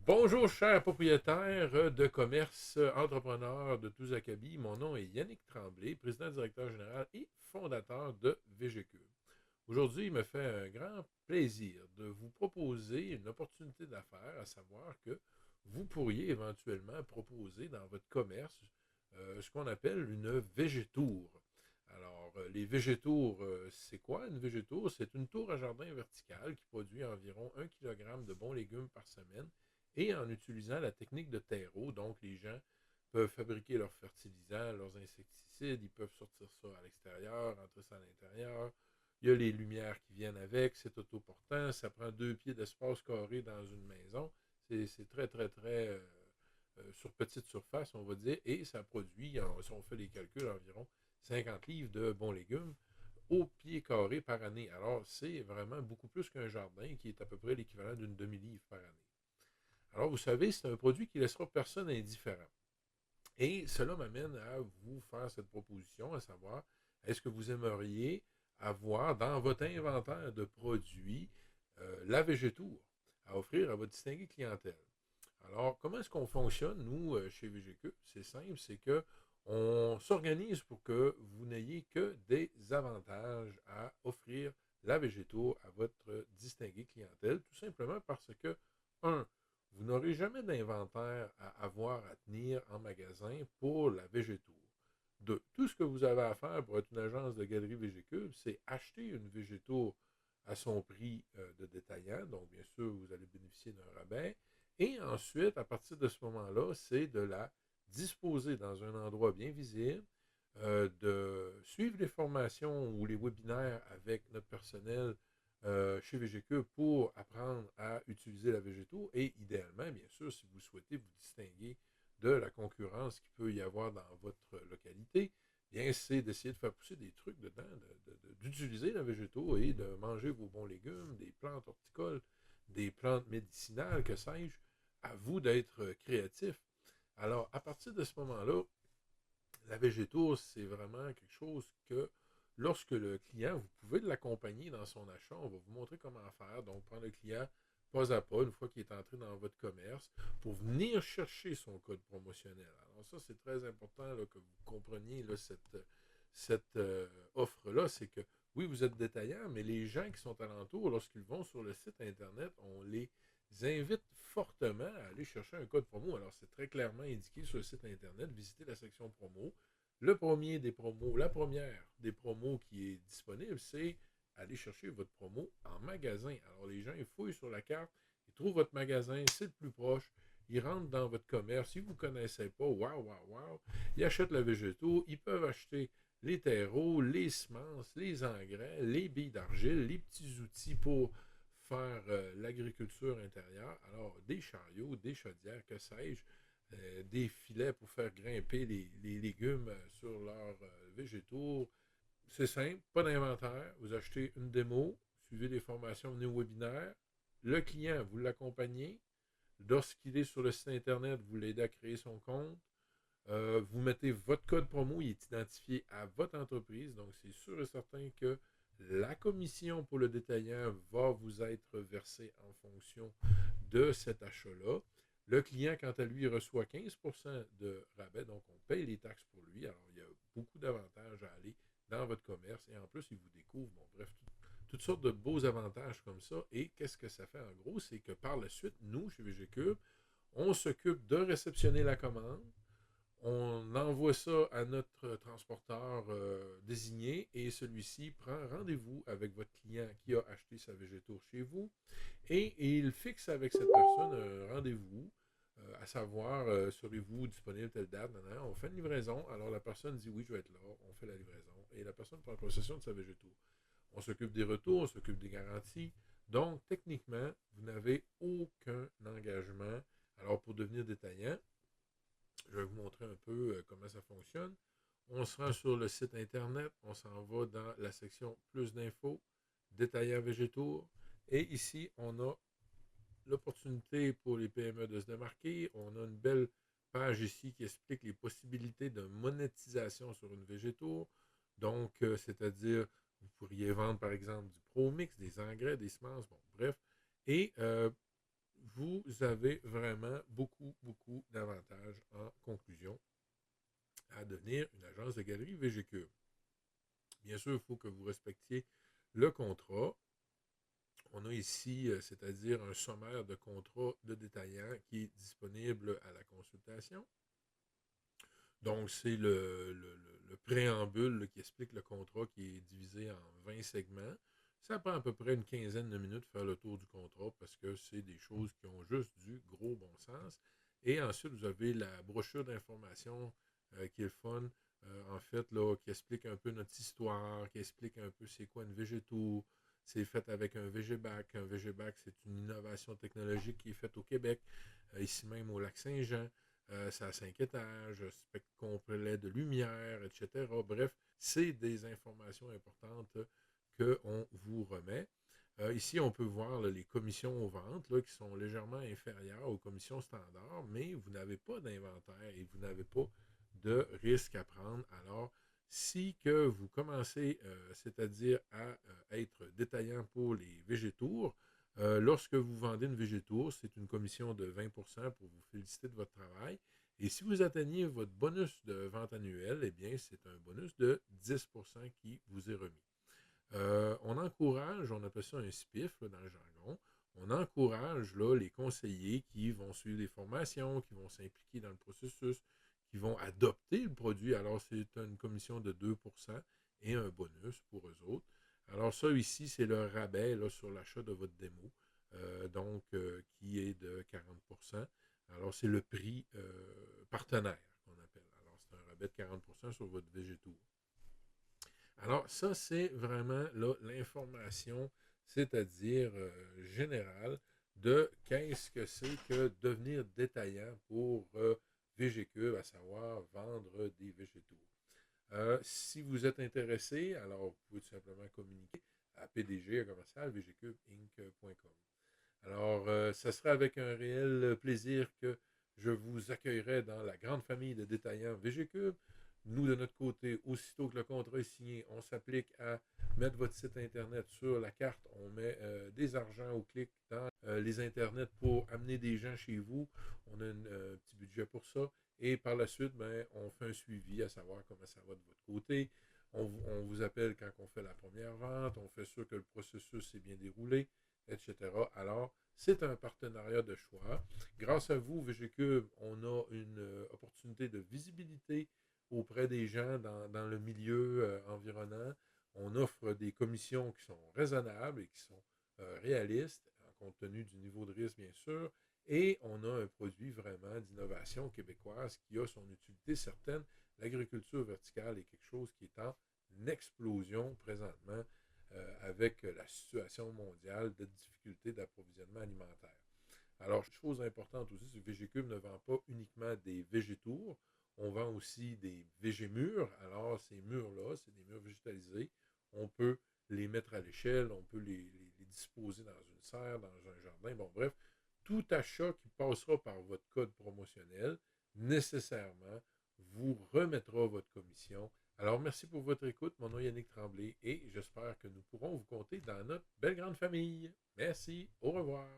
Bonjour, chers propriétaires de commerce, entrepreneurs de tous acabits. Mon nom est Yannick Tremblay, président directeur général et fondateur de VGQ. Aujourd'hui, il me fait un grand plaisir de vous proposer une opportunité d'affaires, à savoir que vous pourriez éventuellement proposer dans votre commerce ce qu'on appelle une végétour. Alors, les végétours, c'est quoi une végétour? C'est une tour à jardin verticale qui produit environ 1 kg de bons légumes par semaine et en utilisant la technique de terreau. Donc, les gens peuvent fabriquer leurs fertilisants, leurs insecticides, ils peuvent sortir ça à l'extérieur, entrer ça à l'intérieur. Il y a les lumières qui viennent avec, c'est autoportant, ça prend 2 pieds d'espace carré dans une maison. C'est très, très, très sur petite surface, on va dire, et ça produit, si on fait les calculs, environ 50 livres de bons légumes au pied carré par année. Alors, c'est vraiment beaucoup plus qu'un jardin qui est à peu près l'équivalent d'une demi-livre par année. Alors, vous savez, c'est un produit qui ne laissera personne indifférent. Et cela m'amène à vous faire cette proposition, à savoir, est-ce que vous aimeriez avoir dans votre inventaire de produits la végétour à offrir à votre distinguée clientèle? Alors, comment est-ce qu'on fonctionne, nous, chez VGQ? C'est simple, c'est que on s'organise pour que vous n'ayez que des avantages à offrir la végéto à votre distinguée clientèle, tout simplement parce que, un, vous n'aurez jamais d'inventaire à avoir à tenir en magasin pour la végéto. Deux, tout ce que vous avez à faire pour être une agence de galerie Végécube, c'est acheter une végéto à son prix de détaillant. Donc, bien sûr, vous allez bénéficier d'un rabais. Et ensuite, à partir de ce moment-là, c'est de la disposer dans un endroit bien visible, de suivre les formations ou les webinaires avec notre personnel chez VGQ pour apprendre à utiliser la végéto et idéalement, bien sûr, si vous souhaitez vous distinguer de la concurrence qu'il peut y avoir dans votre localité, bien, c'est d'essayer de faire pousser des trucs dedans, d'utiliser la végéto et de manger vos bons légumes, des plantes horticoles, des plantes médicinales, que sais-je. À vous d'être créatif. Alors, à partir de ce moment-là, la végéto, c'est vraiment quelque chose que lorsque le client, vous pouvez l'accompagner dans son achat, on va vous montrer comment faire. Donc, prendre le client pas à pas, une fois qu'il est entré dans votre commerce, pour venir chercher son code promotionnel. Alors ça, c'est très important là, que vous compreniez là, cette offre-là. C'est que, oui, vous êtes détaillant, mais les gens qui sont alentours, lorsqu'ils vont sur le site Internet, on les invite fortement à aller chercher un code promo. Alors, c'est très clairement indiqué sur le site Internet. Visitez la section promo. Le premier des promos, la première des promos qui est disponible, c'est aller chercher votre promo en magasin. Alors, les gens, ils fouillent sur la carte, ils trouvent votre magasin, c'est le plus proche. Ils rentrent dans votre commerce. Si vous ne connaissez pas, waouh, waouh, waouh, ils achètent le végétaux. Ils peuvent acheter les terreaux, les semences, les engrais, les billes d'argile, les petits outils pour faire l'agriculture intérieure. Alors, des chariots, des chaudières, que sais-je, des filets pour faire grimper les légumes sur leurs végétaux. C'est simple, pas d'inventaire. Vous achetez une démo, suivez les formations, venez au webinaire. Le client, vous l'accompagnez. Lorsqu'il est sur le site Internet, vous l'aidez à créer son compte. Vous mettez votre code promo, il est identifié à votre entreprise, donc c'est sûr et certain que la commission pour le détaillant va vous être versée en fonction de cet achat-là. Le client, quant à lui, reçoit 15% de rabais, donc on paye les taxes pour lui. Alors, il y a beaucoup d'avantages à aller dans votre commerce et en plus, il vous découvre, bon, bref, toutes sortes de beaux avantages comme ça. Et qu'est-ce que ça fait en gros? C'est que par la suite, nous, chez VGCube, on s'occupe de réceptionner la commande, on envoie ça à notre transporteur désigné et celui-ci prend rendez-vous avec votre client qui a acheté sa végétour chez vous et il fixe avec cette personne un rendez-vous, à savoir, serez-vous disponible telle date, non, non, on fait une livraison, alors la personne dit oui, je vais être là, on fait la livraison et la personne prend possession de sa végétour. On s'occupe des retours, on s'occupe des garanties. Donc, techniquement, vous n'avez aucun engagement. Alors, pour devenir détaillant, je vais vous montrer un peu comment ça fonctionne. On se rend sur le site Internet, on s'en va dans la section Plus d'infos, détaillant végétaux. Et ici, on a l'opportunité pour les PME de se démarquer. On a une belle page ici qui explique les possibilités de monétisation sur une végétaux. Donc, c'est-à-dire, vous pourriez vendre par exemple du Pro Mix, des engrais, des semences, bon, bref. Et vous avez vraiment beaucoup, beaucoup d'avantages en conclusion à devenir une agence de galerie VGQ. Bien sûr, il faut que vous respectiez le contrat. On a ici, c'est-à-dire un sommaire de contrat de détaillant qui est disponible à la consultation. Donc, c'est le préambule là, qui explique le contrat qui est divisé en 20 segments. Ça prend à peu près une quinzaine de minutes de faire le tour du contrat parce que c'est des choses qui ont juste du gros bon sens. Et ensuite, vous avez la brochure d'information qui est le fun, en fait, là, qui explique un peu notre histoire, qui explique un peu c'est quoi une végétour. C'est fait avec un VGBAC. Un VGBAC, c'est une innovation technologique qui est faite au Québec, ici même au Lac-Saint-Jean. C'est à 5 étages, spectre complet de lumière, etc. Bref, c'est des informations importantes qu'on vous remet. Ici, on peut voir là, les commissions aux ventes là, qui sont légèrement inférieures aux commissions standards, mais vous n'avez pas d'inventaire et vous n'avez pas de risque à prendre. Alors, si que vous commencez, c'est-à-dire à être détaillant pour les végétours, lorsque vous vendez une végétour, c'est une commission de 20% pour vous féliciter de votre travail. Et si vous atteignez votre bonus de vente annuelle, eh bien, c'est un bonus de 10% qui vous est remis. On encourage, on appelle ça un SPIF là, dans le jargon, on encourage là, les conseillers qui vont suivre des formations, qui vont s'impliquer dans le processus, qui vont adopter le produit. Alors, c'est une commission de 2% et un bonus pour eux autres. Alors, ça ici, c'est le rabais là, sur l'achat de votre démo, qui est de 40%. Alors, c'est le prix partenaire qu'on appelle. Alors, c'est un rabais de 40% sur votre végétour. Alors, ça, c'est vraiment là, l'information, c'est-à-dire générale, de qu'est-ce que c'est que devenir détaillant pour VGQ, à savoir vendre des végétaux. Si vous êtes intéressé, alors vous pouvez tout simplement communiquer à pdg@vgcubeinc.com. Alors, ça sera avec un réel plaisir que je vous accueillerai dans la grande famille de détaillants VGCube. Nous, de notre côté, aussitôt que le contrat est signé, on s'applique à mettre votre site Internet sur la carte. On met des argents au clic dans les Internets pour amener des gens chez vous. On a un petit budget pour ça. Et par la suite, ben, on fait un suivi à savoir comment ça va de votre côté. On vous appelle quand on fait la première vente. On fait sûr que le processus s'est bien déroulé, etc. Alors, c'est un partenariat de choix. Grâce à vous, VGCube, on a une opportunité de visibilité auprès des gens dans le milieu environnant. On offre des commissions qui sont raisonnables et qui sont réalistes, compte tenu du niveau de risque, bien sûr. Et on a un produit vraiment d'innovation québécoise qui a son utilité certaine. L'agriculture verticale est quelque chose qui est en explosion présentement avec la situation mondiale de difficultés d'approvisionnement alimentaire. Alors, chose importante aussi, c'est que VGCube ne vend pas uniquement des végétours, on vend aussi des végémurs. Alors, ces murs-là, c'est des murs végétalisés. On peut les mettre à l'échelle, on peut les disposer dans une serre, dans un jardin. Bon, bref, tout achat qui passera par votre code promotionnel, nécessairement, vous remettra votre commission. Alors, merci pour votre écoute. Mon nom est Yannick Tremblay et j'espère que nous pourrons vous compter dans notre belle grande famille. Merci. Au revoir.